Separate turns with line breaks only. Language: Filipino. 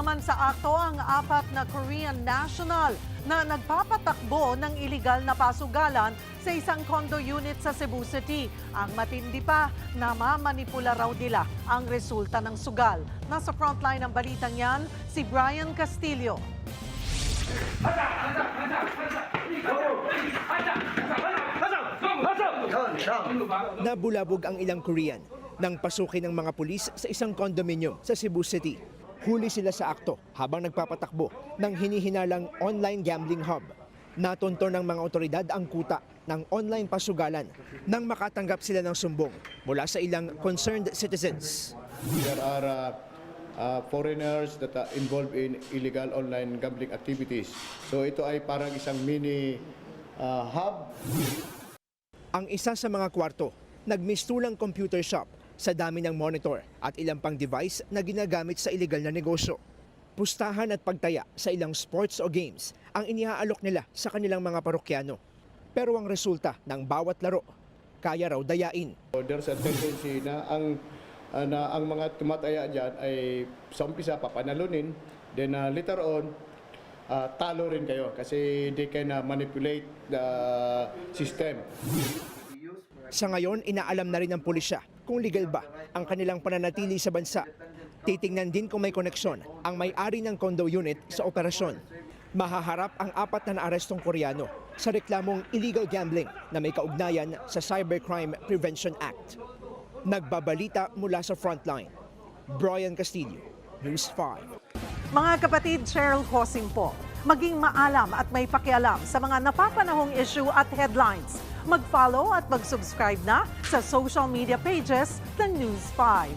naman sa akto ang apat na Korean national na nagpapatakbo ng iligal na pasugalan sa isang condo unit sa Cebu City. Ang matindi pa, namamanipula raw nila ang resulta ng sugal. Nasa frontline ng balitang yan, si Brian Castillo.
Nabulabog ang ilang Korean nang pasukin ng mga pulis sa isang condominium sa Cebu City. Huli sila sa akto habang nagpapatakbo ng hinihinalang online gambling hub. Natunto ng mga otoridad ang kuta ng online pasugalan nang makatanggap sila ng sumbong mula sa ilang concerned citizens.
There are foreigners that are involved in illegal online gambling activities. So ito ay parang isang mini hub.
Ang isa sa mga kwarto, nagmistulang computer shop sa dami ng monitor at ilang pang device na ginagamit sa illegal na negosyo. Pustahan at pagtaya sa ilang sports o games ang iniaalok nila sa kanilang mga parokyano. Pero ang resulta ng bawat laro, kaya raw dayain.
There's a tendency na ang mga tumataya dyan ay sa umpisa papanalunin, then later on, talo rin kayo kasi they can manipulate the system.
Sa ngayon, inaalam na rin ng pulisya kung legal ba ang kanilang pananatili sa bansa. Titingnan din kung may koneksyon ang may-ari ng condo unit sa operasyon. Mahaharap ang apat na naarestong Koreano sa reklamong illegal gambling na may kaugnayan sa Cybercrime Prevention Act. Nagbabalita mula sa frontline, Brian Castillo, News 5.
Mga kapatid, Cheryl Cosim po. Maging maalam at may pakialam sa mga napapanahong issue at headlines. Mag-follow at mag-subscribe na sa social media pages ng News 5.